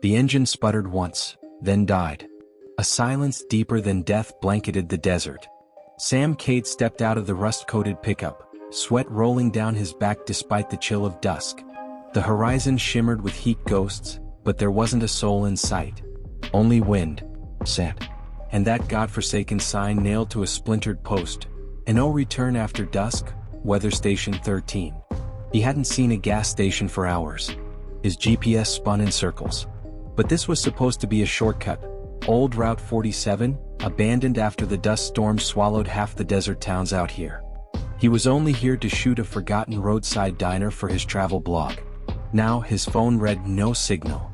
The engine sputtered once, then died. A silence deeper than death blanketed the desert. Sam Cade stepped out of the rust-coated pickup, sweat rolling down his back despite the chill of dusk. The horizon shimmered with heat ghosts, but there wasn't a soul in sight. Only wind, sand, and that godforsaken sign nailed to a splintered post. No return after dusk, weather station 13. He hadn't seen a gas station for hours. His GPS spun in circles. But this was supposed to be a shortcut. Old Route 47, abandoned after the dust storm swallowed half the desert towns out here. He was only here to shoot a forgotten roadside diner for his travel blog. Now his phone read no signal.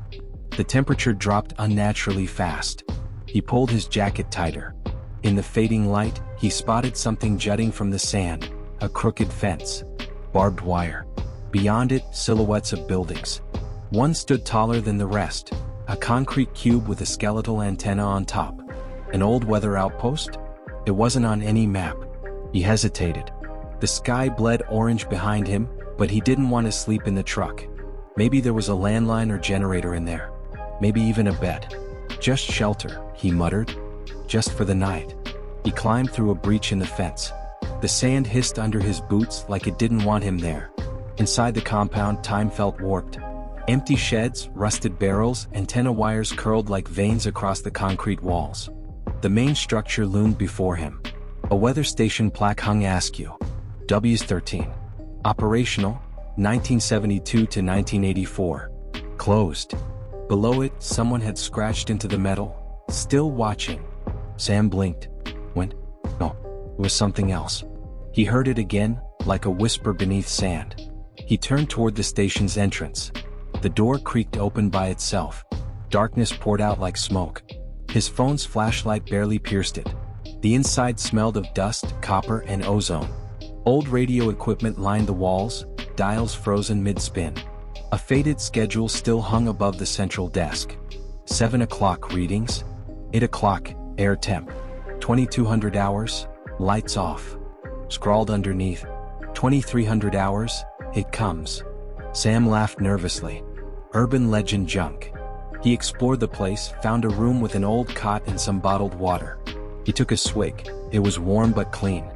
The temperature dropped unnaturally fast. He pulled his jacket tighter. In the fading light, he spotted something jutting from the sand, a crooked fence. Barbed wire. Beyond it, silhouettes of buildings. One stood taller than the rest, a concrete cube with a skeletal antenna on top. An old weather outpost? It wasn't on any map. He hesitated. The sky bled orange behind him, but he didn't want to sleep in the truck. Maybe there was a landline or generator in there. Maybe even a bed. Just shelter, he muttered. Just for the night. He climbed through a breach in the fence. The sand hissed under his boots like it didn't want him there. Inside the compound, time felt warped. Empty sheds, rusted barrels, antenna wires curled like veins across the concrete walls. The main structure loomed before him. A weather station plaque hung askew. Ws 13. Operational, 1972 to 1984. Closed. Below it, someone had scratched into the metal. Still watching. Sam blinked. Went. No, it was something else. He heard it again, like a whisper beneath sand. He turned toward the station's entrance. The door creaked open by itself. Darkness poured out like smoke. His phone's flashlight barely pierced it. The inside smelled of dust, copper, and ozone. Old radio equipment lined the walls, dials frozen mid-spin. A faded schedule still hung above the central desk. 7 o'clock readings. 8 o'clock, air temp. 2200 hours, lights off. Scrawled underneath. 2300 hours, it comes. Sam laughed nervously. Urban legend junk. He explored the place, found a room with an old cot and some bottled water. He took a swig. It was warm but clean.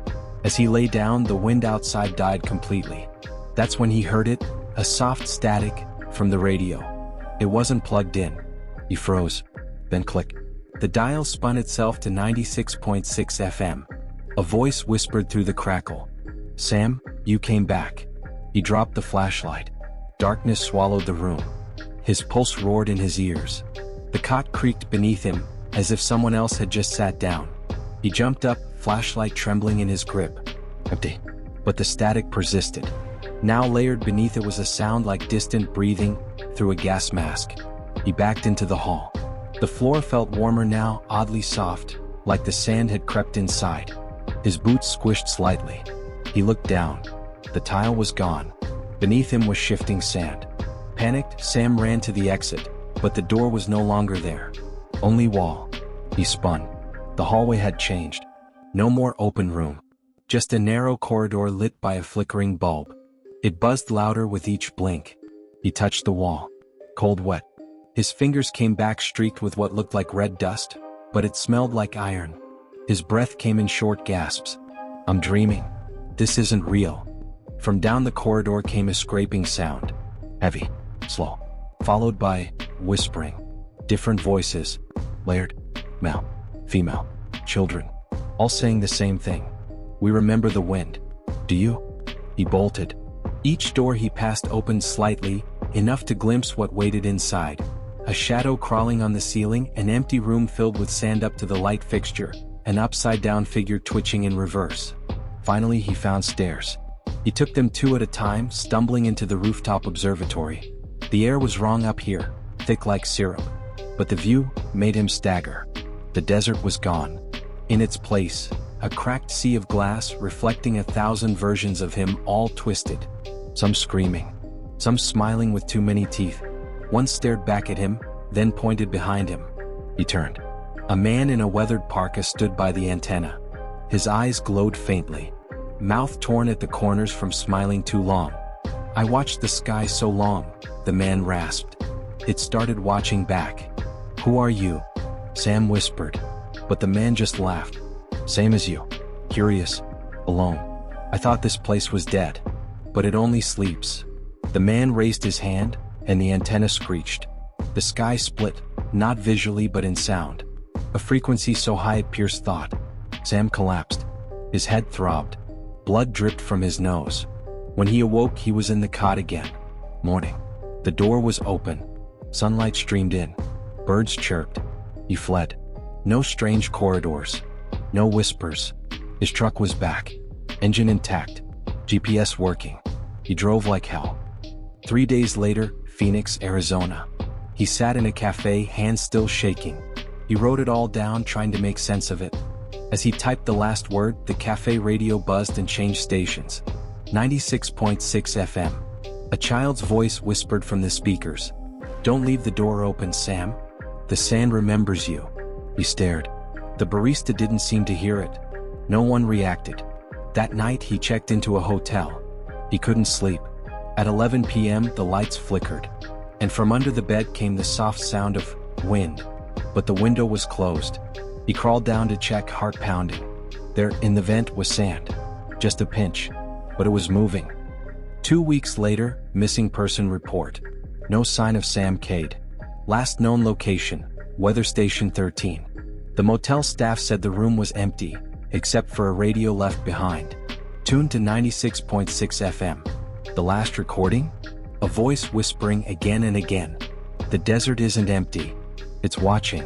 As he lay down, the wind outside died completely. That's when he heard it, a soft static, from the radio. It wasn't plugged in. He froze. Then click. The dial spun itself to 96.6 FM. A voice whispered through the crackle. Sam, you came back. He dropped the flashlight. Darkness swallowed the room. His pulse roared in his ears. The cot creaked beneath him, as if someone else had just sat down. He jumped up, flashlight trembling in his grip. Empty. But the static persisted. Now layered beneath it was a sound like distant breathing through a gas mask. He backed into the hall. The floor felt warmer now, oddly soft, like the sand had crept inside. His boots squished slightly. He looked down. The tile was gone. Beneath him was shifting sand. Panicked, Sam ran to the exit, but the door was no longer there. Only wall. He spun. The hallway had changed. No more open room. Just a narrow corridor lit by a flickering bulb. It buzzed louder with each blink. He touched the wall. Cold wet. His fingers came back streaked with what looked like red dust, but it smelled like iron. His breath came in short gasps. I'm dreaming. This isn't real. From down the corridor came a scraping sound. Heavy. Slow. Followed by whispering. Different voices. Layered. Male. Female. Children. All saying the same thing. We remember the wind. Do you? He bolted. Each door he passed opened slightly, enough to glimpse what waited inside. A shadow crawling on the ceiling, an empty room filled with sand up to the light fixture, an upside-down figure twitching in reverse. Finally he found stairs. He took them 2 at a time, stumbling into the rooftop observatory. The air was wrong up here, thick like syrup. But the view made him stagger. The desert was gone. In its place, a cracked sea of glass reflecting 1,000 versions of him, all twisted. Some screaming. Some smiling with too many teeth. One stared back at him, then pointed behind him. He turned. A man in a weathered parka stood by the antenna. His eyes glowed faintly. Mouth torn at the corners from smiling too long. I watched the sky so long, the man rasped. It started watching back. "Who are you?" Sam whispered. But the man just laughed. "Same as you. Curious. Alone. I thought this place was dead. But it only sleeps." The man raised his hand, and the antenna screeched. The sky split, not visually but in sound. A frequency so high it pierced thought. Sam collapsed. His head throbbed. Blood dripped from his nose. When he awoke, he was in the cot again. Morning. The door was open. Sunlight streamed in. Birds chirped. He fled. No strange corridors. No whispers. His truck was back. Engine intact. GPS working. He drove like hell. 3 days later, Phoenix, Arizona. He sat in a cafe, hands still shaking. He wrote it all down, trying to make sense of it. As he typed the last word, the cafe radio buzzed and changed stations. 96.6 FM. A child's voice whispered from the speakers. "Don't leave the door open, Sam. The sand remembers you." He stared. The barista didn't seem to hear it. No one reacted. That night he checked into a hotel. He couldn't sleep. At 11 p.m. the lights flickered. And from under the bed came the soft sound of wind. But the window was closed. He crawled down to check, heart pounding. There, in the vent, was sand. Just a pinch. But it was moving. 2 weeks later, missing person report. No sign of Sam Cade. Last known location, weather station 13. The motel staff said the room was empty, except for a radio left behind. Tuned to 96.6 FM. The last recording? A voice whispering again and again. "The desert isn't empty. It's watching."